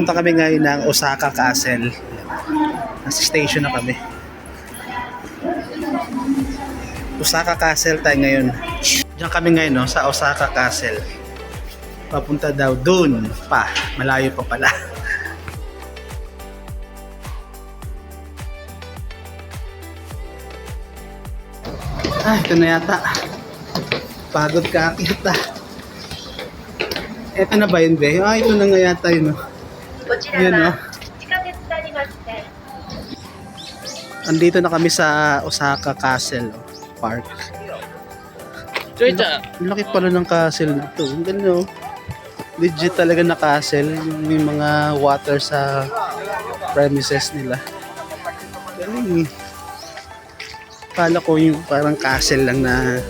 Papunta kami ngayon ng Osaka Castle. Nasa station na kami. Osaka Castle tayo ngayon. Diyan kami ngayon, no, sa Osaka Castle. Papunta daw dun pa. Malayo pa pala. Ito na yata. Pagod ka kita. Ito na ba yun, be? Ito na nga yata yun, no? Yun, no? Andito na kami sa Osaka Castle Park. Ang laki pala ng castle na ito. Ang ganda, no? Legit talaga na castle. May mga water sa premises nila. Galing, eh. Kala ko yung parang castle lang na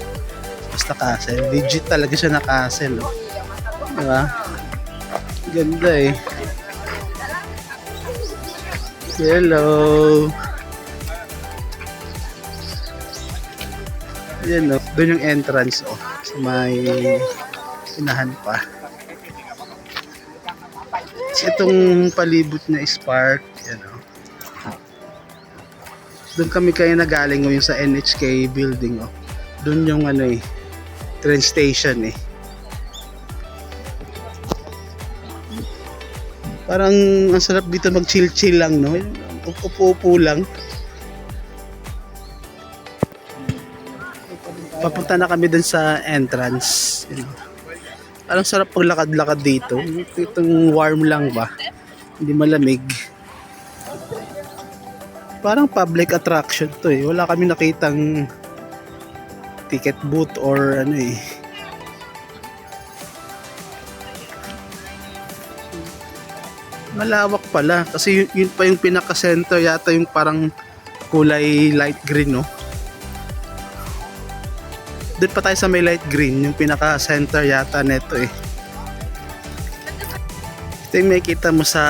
basta castle. Legit talaga siya na castle, oh. Diba? Ganda, eh. Hello. Yan, no? Doon yung entrance, oh. So may inahan pa. So, itong palibot na is park. Yan, oh. Doon kami kayo nagaling, oh, yung sa NHK building, oh. Doon yung ano, eh, train station, eh. Parang ang sarap dito mag-chill-chill lang, no? Upo-upo lang. Papunta na kami dun sa entrance. You know. Parang sarap paglakad-lakad dito. Itong warm lang ba? Hindi malamig. Parang public attraction to, eh. Wala kami nakitang ticket booth or ano, eh. Malawak pala kasi yun pa yung pinaka-center yata, yung parang kulay light green, no? Doon pa tayo sa may light green, yung pinaka-center yata neto, eh. Ito yung makikita mo sa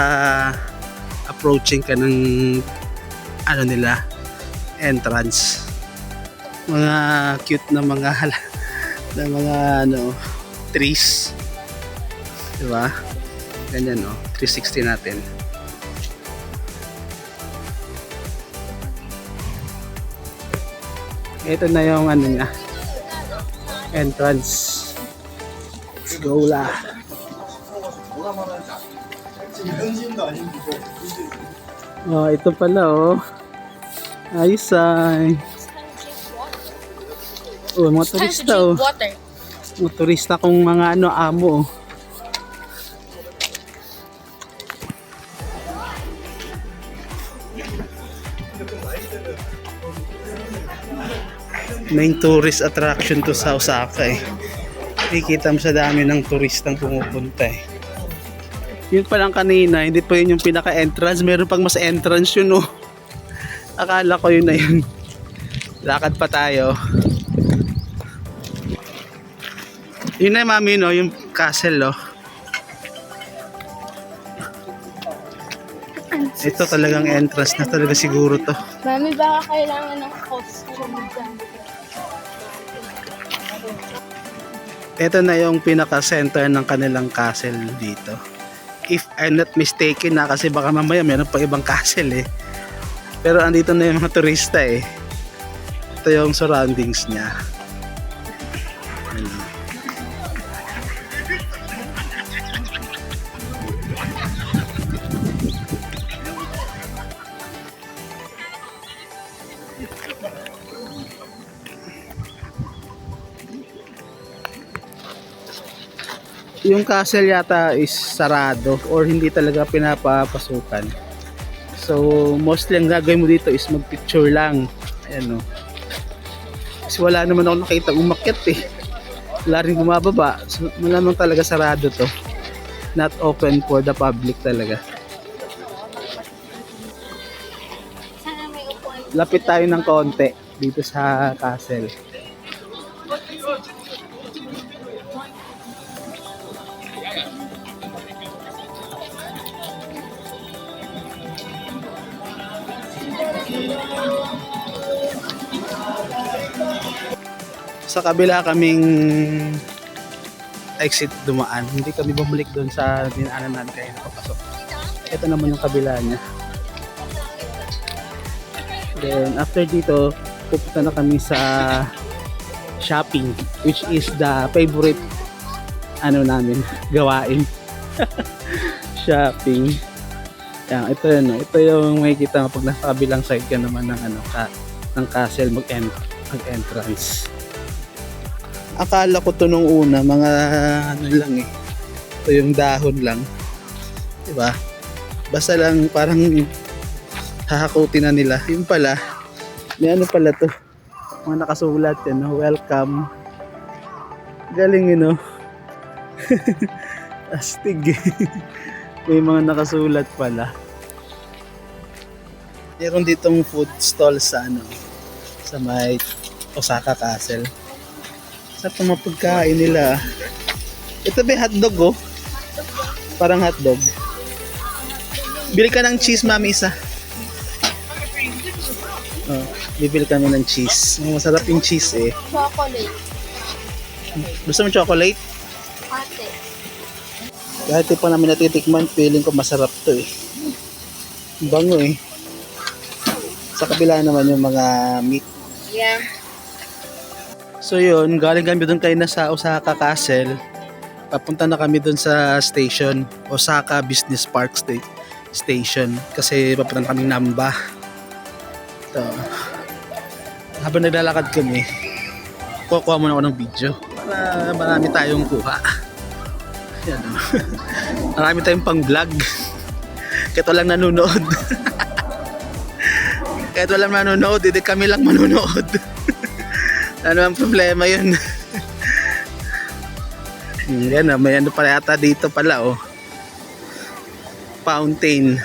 approaching ka ng ano nila, entrance. Mga cute na mga na mga ano, trees. Diba? Ganyan, no? 360 natin. Ito na yung ano niya, entrance. Let's go la. Oh, ito pala, oh. Ayos, ay. Oh, mga turista, oh. Mga turista kung mga ano, amo, oh. Main tourist attraction to sa Osaka, eh. Nakikita mo sa dami ng turistang pumupunta, eh. Yun pa lang kanina, hindi pa yun yung pinaka-entrance. Meron pang mas entrance yun, oh. Akala ko yun na yun. Lakad pa tayo. Yun na, mami, no? Yung castle, oh. Ito talagang entrance na talaga siguro to. Mami, baka kailangan ng costume dyan. Ito na yung pinaka-center ng kanilang castle dito. If I'm not mistaken na, kasi baka mamaya meron pa ibang castle, eh. Pero andito na yung mga turista, eh. Ito yung surroundings niya. Yung castle yata is sarado or hindi talaga pinapapasukan. So mostly ang gagawin mo dito is magpicture lang. Ayan, no. Kasi wala naman ako nakita umakyat, eh. Wala rin bumababa. So malamang talaga sarado to. Not open for the public talaga. Lapit tayo ng konti dito sa castle. Sa kabila kaming exit dumaan. Hindi kami bumalik doon sa dinaanan natin kaya nakapasok. Ito naman yung kabila niya. Then after dito, pupunta na kami sa shopping, which is the favorite namin gawain. Shopping. Yan, ito yun. Ito yung makikita mo pag nasa kabilang side ka naman ng ng castle mag-entrance. Akala ko to nung una mga lang eh. Ito yung dahon lang. Diba? Basta lang parang hahakutin na nila. Yung pala, may pala to. Mga nakasulat yan, no? Welcome. Galing yun, no? Astig. May mga nakasulat pala. Meron ditong food stall sa sa may Osaka Castle. Sa mga pagkain nila. Ito ba hotdog, oh? Parang hotdog. Bili ka ng cheese, mami, isa. Oh, bibili kami ng cheese. Masarap yung cheese, eh. Chocolate. Gusto mo chocolate? Ate. Kahit di pa namin natitikman, feeling ko masarap to, eh. Bango, eh. Sa kabila naman yung mga meat. Yeah. So yun, galing kami doon kayo na sa Osaka Castle. Papunta na kami doon sa station, Osaka Business Park Station. Kasi papunta kami Namba. Ito. Habang naglalakad kami, kukuha muna ako ng video. Para marami tayong kuha. Yan, oh. Marami tayong pang vlog. Kahit walang nanonood. Kahit walang nanonood, hindi kami lang manonood. Ano ang problema yun? Yan, may pala yata dito pala, oh. Fountain.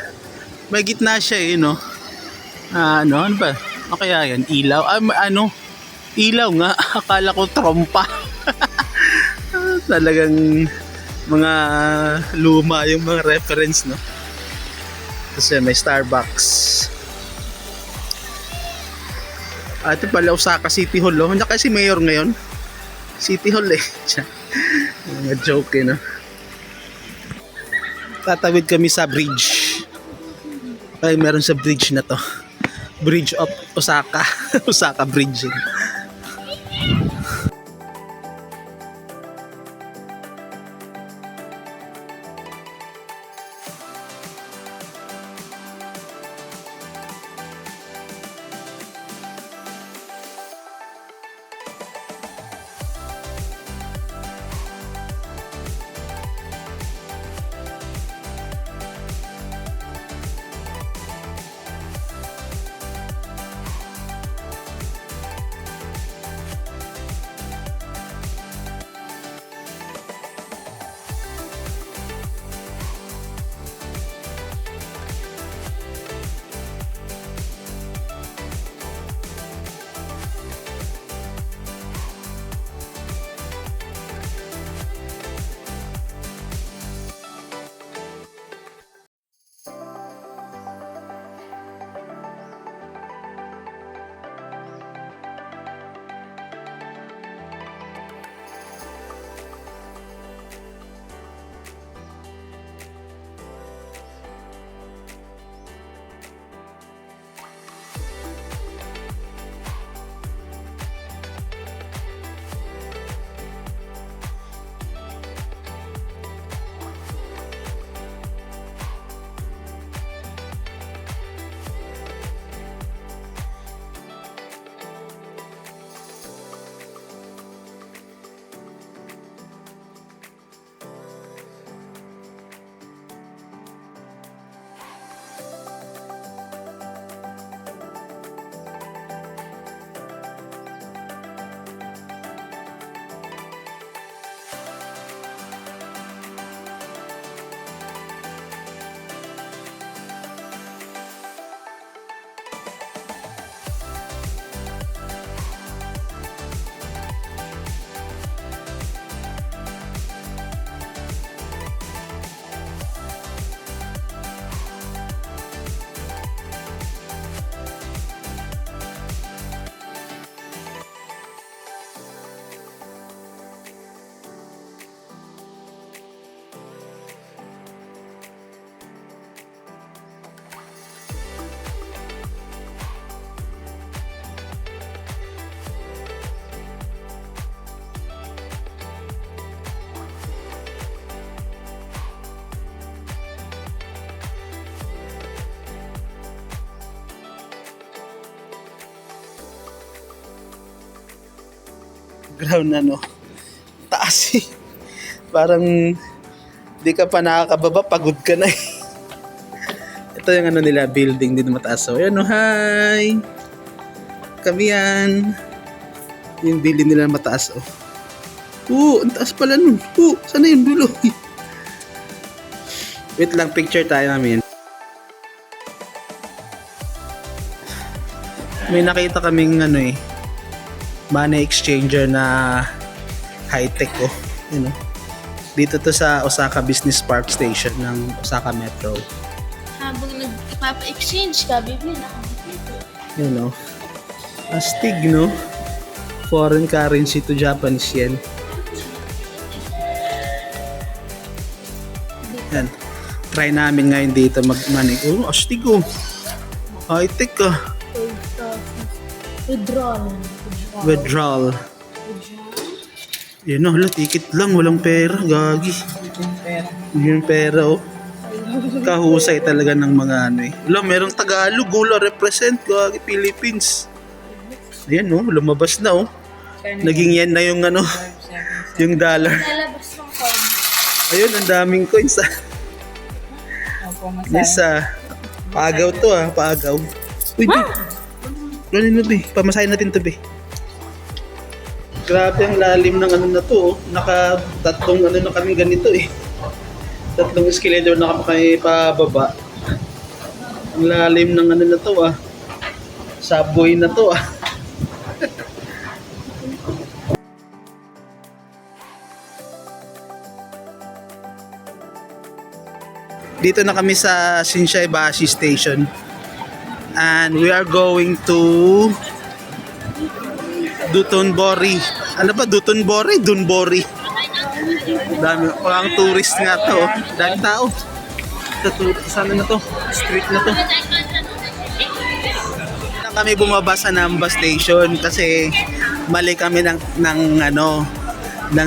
May gitna siya, eh, no? Ano ba? Ano kaya yan? Ilaw? Ilaw nga. Akala ko trompa. Talagang mga luma yung mga reference, no? Kasi may Starbucks. Ito pala Osaka City Hall, oh. Hindi kasi mayor ngayon. City Hall, eh. Mga joke, eh, no? Tatawid kami sa bridge. Ay, meron sa bridge na to. Bridge of Osaka. Osaka Bridge. background ano, taas eh. Parang di ka pa nakakababa, pagod ka na eh. Ito yung ano nila, building din mataas. So, ayan o, hi! Kami yan. Yung building nila mataas oh. Ang taas pala nun. Sana yung dulo? Wait lang, picture tayo namin. May nakita kaming ano eh, money exchanger na high-tech oh. You know? Dito to sa Osaka Business Park Station ng Osaka Metro. Habang nagpapa-exchange ka, bibili na ako dito. You know? Astig no? Foreign currency to Japanese yen. Yan. Try namin ngayon dito mag-money. Astig oh. High-tech ah. Withdrawal. Yun hala, ticket lang, walang pera, gagi. Yung pera oh. Kahusay talaga ng mga ano eh. Wala, merong Tagalog, gula represent, gagi, Philippines. Ayan oh, lumabas na oh. Naging yen na yung ano, yung dollar. Lalabas ng coin. Ayun, ang daming coins ah. Yes ah. Paagaw to ah, paagaw. Uy, ano na be? Pamasahin natin to be. Grabe ang lalim ng ano na to oh. Naka-tatlong ano na kami ganito eh. Tatlong escalator na kami pababa. Ang lalim ng ano na to ah. Subway na to ah. Dito na kami sa Shinsaibashi Station. And we are going to Dotonbori. Ano ba? Dotonbori? Dunbori. Dami. Parang tourist nga to. Dami tao. Sana na to? Street na to. Kami bumaba sa Namba Station kasi mali kami ng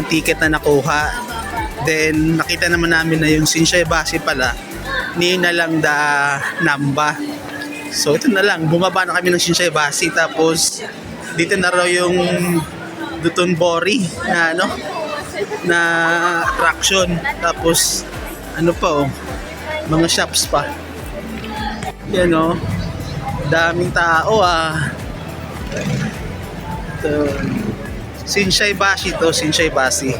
ticket na nakuha. Then nakita naman namin na yung Shinsaibashi pala ni na lang da Namba. So ito na lang, bumaba na kami ng Shinsaibashi tapos dito na raw yung Dotonbori na ano na attraction. Tapos ano pa oh, mga shops pa. Yan oh. Daming tao ah. Ito. Shinsaibashi to, Shinsaibashi.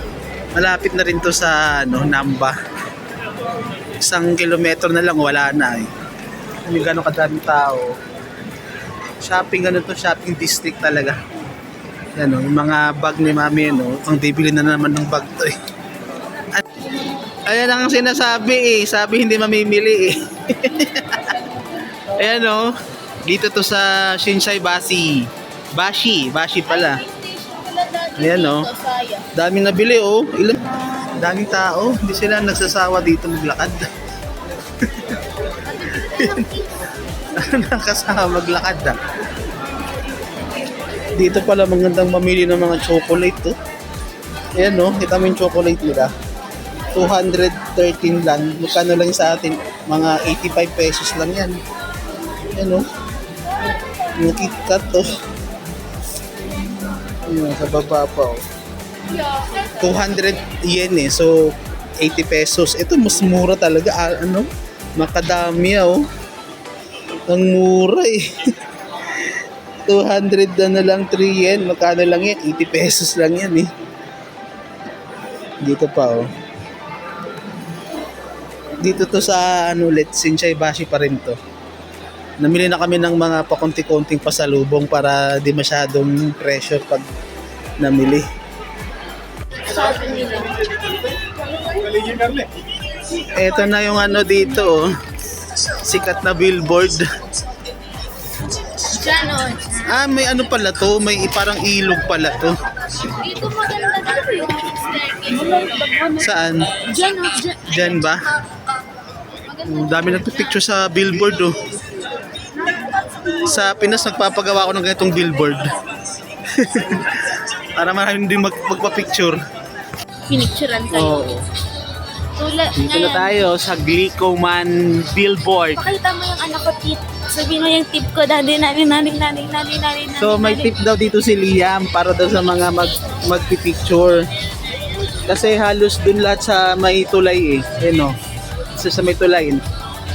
Malapit na rin to sa ano, Namba. 1 kilometro na lang, wala na eh. Ano gano'ng kadaming tao. Shopping ano to, shopping district talaga. Yan o, yung mga bag ni mami no, ang bibili na naman ng bag to eh. At, ayan ang sinasabi eh, sabi hindi mamimili eh. Ayan o, dito to sa Shinsaibashi. Bashi pala. Ayan o, daming nabili o. Daming tao, hindi sila nagsasawa dito maglakad. Nakasama maglakad ah. Dito pala magandang mamili ng mga chocolate to. Ayan no, kita mo yung chocolate nila. 213 lang. Magkano lang sa atin? Mga 85 pesos lang yan. Ayan no. Yung KitKat to. Ayan, sa baba pa oh. 200 yen eh. So 80 pesos. Ito mas mura talaga. Ano? Makadami oh. Ang mura eh. 200 na lang 3 yen. Magkano lang yan? 80 pesos lang yan eh. Dito pa oh. Dito to sa ano ulit, Shinsaibashi pa rin to. Namili na kami ng mga pakunti-kunting pasalubong para di masyadong pressure pag namili. Ito na yung ano dito oh. Sikat na billboard. Ganon. May ano pala to, may parang ilog pala to. Dito maganda dito yung staircase. Saan? Diyan o, Diyan ba? Ang dami nagpipicture sa billboard oh. Sa Pinas nagpapagawa ako ng ganitong billboard. Para maraming din magpa-picture. Pinicturean tayo. Oo. Tulad Dito na ngayon, tayo sa Glicoman billboard. pakita mo yung anak ko Sabihin mo yung tip ko, daddy. So may tip daw dito si Liam para daw sa mga magpipicture. Kasi halos dun lahat sa may tulay eh. Eh no. Isa sa may tulay.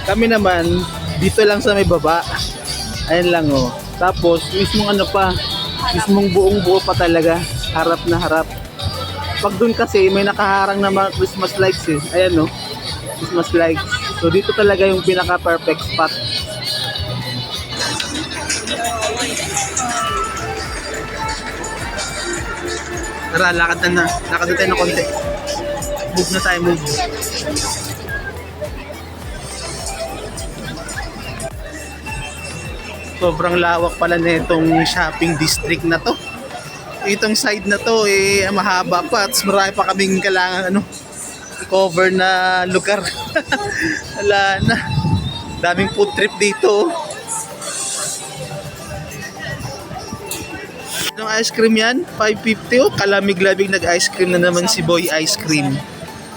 Kami naman, dito lang sa may baba. Ayan lang oh. Tapos, mismong ano pa, mismong buong buo pa talaga. Harap na harap. Pag dun kasi, may nakaharang na mga Christmas lights eh. Ayan oh. Christmas lights. So dito talaga yung pinaka-perfect spot. Tara, lakad na. Lakad na tayo ng konti. Move na tayo, move. Sobrang lawak pala na itong shopping district na to. Itong side na to mahaba pa at marami pa kaming kailangan i-cover na lugar. Wala na. Daming food trip dito. Anong ice cream yan? 550 oh. Kalamig-lamig nag-ice cream na naman si Boy Ice Cream.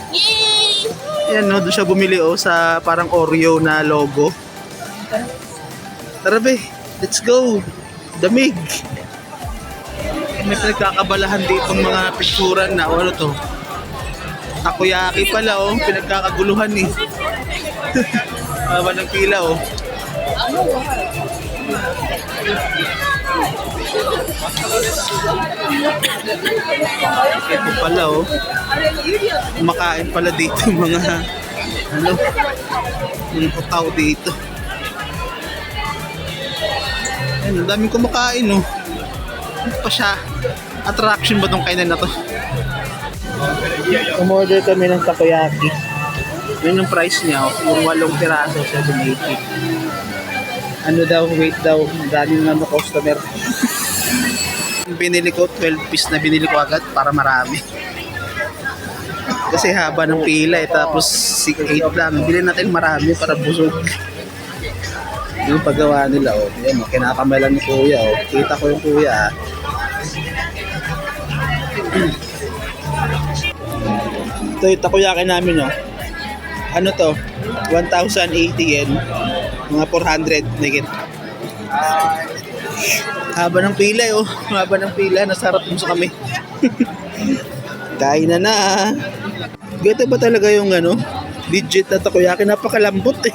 Yay! Yan no, doon siya bumili sa parang Oreo na logo. Tara be, let's go. Damig. May pinagkakabalahan dito mga picturan na ano to. Takoyaki pala oh, pinagkakaguluhan eh. Haba ng pila oh. Ito pala oh. Kumakain pala dito mga mga tao dito. Ayun, ang daming kumakain oh. Ano pa siya? Attraction ba tong kainan na to? Umorder kami ng takoyaki. Yun yung price niya oh. Yung 8 piraso, 780. Ano daw, wait daw, galing na customer. Binili ko 12 piece na binili ko agad para marami. Kasi haba ng pila tapos 8 lang. Bili natin marami para busog. Yung paggawa nila oh. Yan, kinakamalan ni kuya oh. Kita ko yung kuya ah. Ito yung takoyaki namin oh. Ano to? 1,080 yen. Mga 400 nagit. Haba ng pila oh. Haba ng pila. Nasarap dun sa kami. Kain na na. Gata ba talaga yung legit na takoyaki? Napakalambot eh.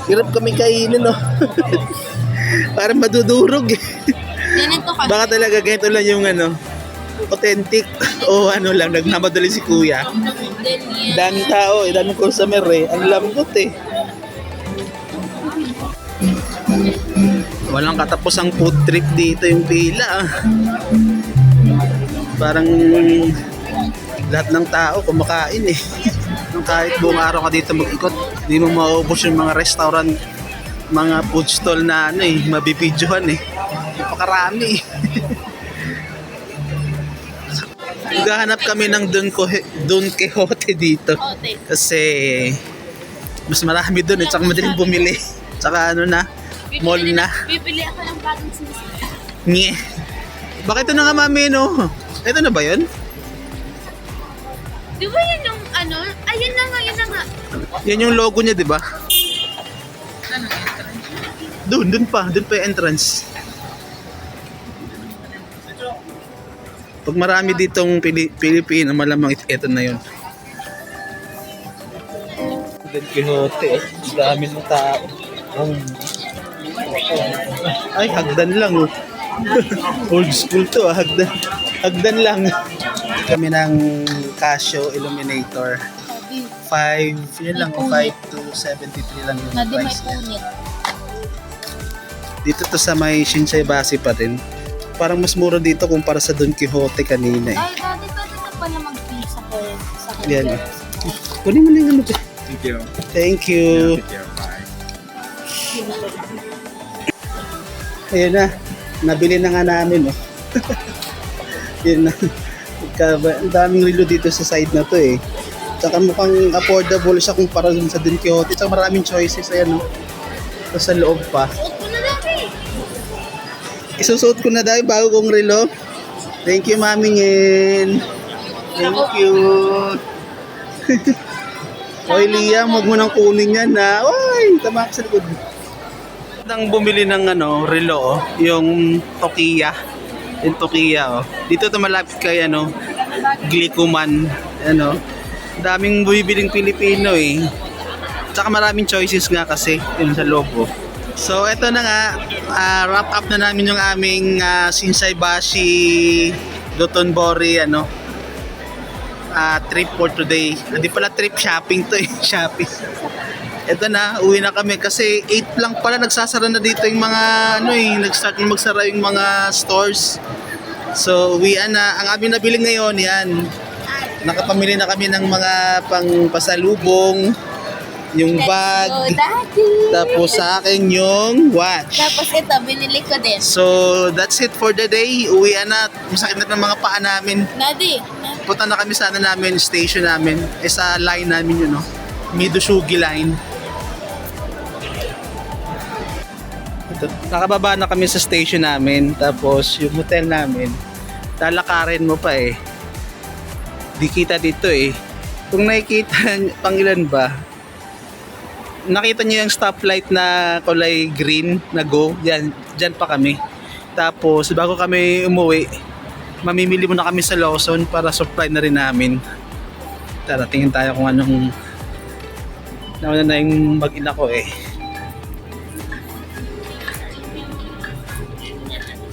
Hirap kami kainin oh. Parang madudurog eh. Ganito ka. Baka talaga ganito lang yung authentic o lang nagmamadali si kuya. Daming tao daming customer eh. Ang lambot eh. Walang katapos ang food trip dito yung pila ah. Parang lahat ng tao kumakain eh. Kahit buong araw ka dito mag-ikot, hindi mo maubos yung mga restaurant, mga food stall na mabibidyohan eh. Napakarami eh. Maghahanap kami ng Don Quixote dito. Kasi mas marami doon tsaka madaling bumili. Tsaka mall na. Bibili ako ng bagong sinisip. Nye. Bakit ito na nga mami no? Ito na ba yun? Di ba yun yung Ayun na nga, yun na nga. Yan yung logo niya, di ba? Doon pa yung entrance. Pag marami ditong Pilipino, malamang ito na yun. Don Quixote, dami ng tao. Ay, hagdan lang oh. Old school to ah, hagdan lang. Kami ng Casio Illuminator. 5, yun lang, 5 to 73 lang yung Na di may price niya. punit. Dito to sa may Shinsei Basi pa rin. Parang mas mura dito kumpara sa Don Quixote kanina eh. Ay, dati pwede na pala mag-pizza sa Yan. Kunin mo na yung ano. Thank you. Thank you. Thank you. Bye. Ayun na. Nabili na nga namin oh. Yun na. Ang daming relo dito sa side na to eh. Tsaka mukhang affordable siya kumpara sa Don Quixote. Tsaka maraming choices. Ayan oh. Tapos sa loob pa. Suot ko na dati. Isusuot ko na dahil bago kong relo. Thank you, Mami Ngin. Thank you. Oy, Liam, huwag mo nang kunin yan na. Oy, tama ka sa likod. Nang bumili ng relo, yung Tokiya. Yung Tokiya, oh. Dito ito malapit kay Glicoman, Daming bumibiling Pilipino eh. Tsaka maraming choices nga kasi yun sa loob, oh. So ito na nga, wrap up na namin yung aming Shinsaibashi Dotonbori trip for today. Hindi pala trip, shopping to eh. Shopping. Ito na, uwi na kami kasi 8 lang pala nagsasara na dito yung mga nag-start na magsara yung mga stores. So uwian na. Ang aming nabili ngayon, yan. Nakapamili na kami ng mga pasalubong, yung bag, Oh, Daddy! tapos sa akin yung watch. Tapos ito, binili ko din. So that's it for the day. Uwian na. Masakit na ng mga paa namin. Daddy! Punta na kami sa namin, station namin. Sa line namin yun, Midoshugi line. Ito, nakababa na kami sa station namin. Tapos yung hotel namin, lalakarin mo pa eh. Di kita dito eh. Kung nakikita, pangilan ba? Nakita niyo yung stoplight na kulay green na go? Diyan pa kami. Tapos bago kami umuwi, mamimili muna kami sa Lawson para supply na rin namin. Tara, tingin tayo kung anong nauna na yung mag-ina ko eh.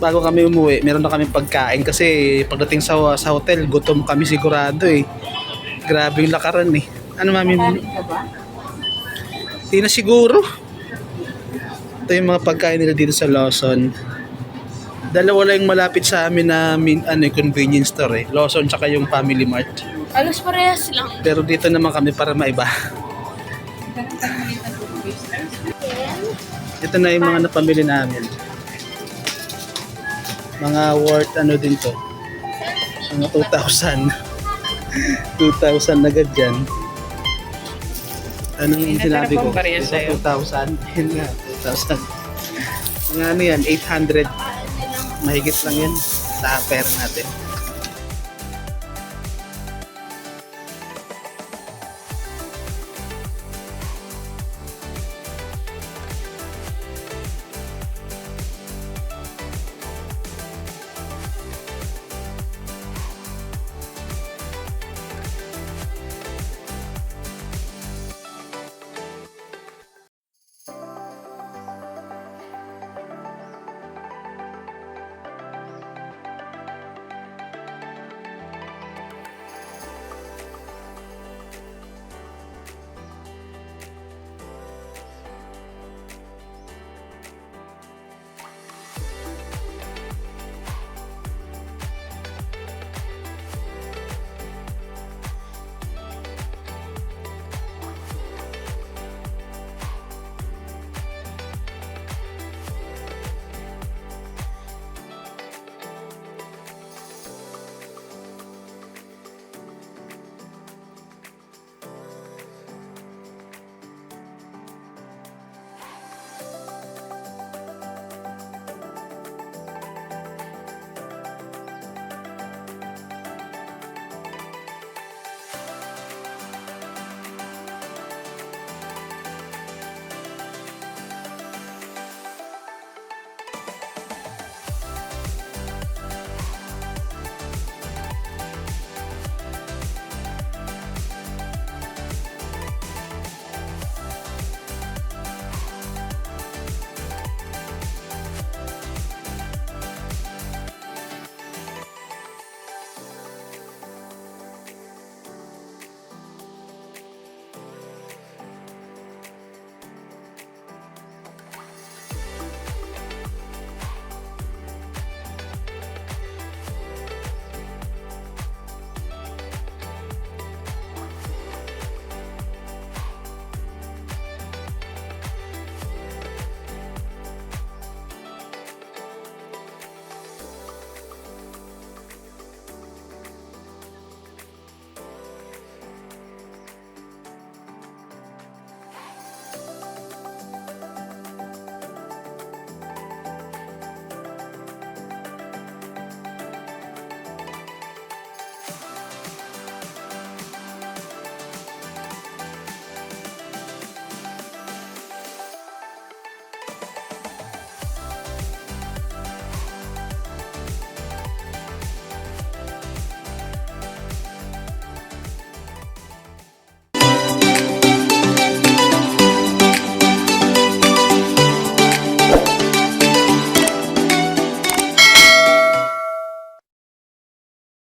Bago kami umuwi, meron na kami pagkain kasi pagdating sa hotel, gutom kami sigurado eh. Grabe yung lakaran eh. Ano mamimili? Hindi na siguro. Ito yung mga pagkain nila dito sa Lawson. Dalawa lang yung malapit sa amin na convenience store eh. Lawson tsaka yung Family Mart. Alos parehas lang. Pero dito naman kami para maiba. Ito na yung mga napamili namin. Mga worth din to. Mga 2,000. 2,000 agad dyan. Anong sinabi ko? 2,000. Yun nga, 2,000. Mga yan, 800. Mahigit lang yan sa pera natin.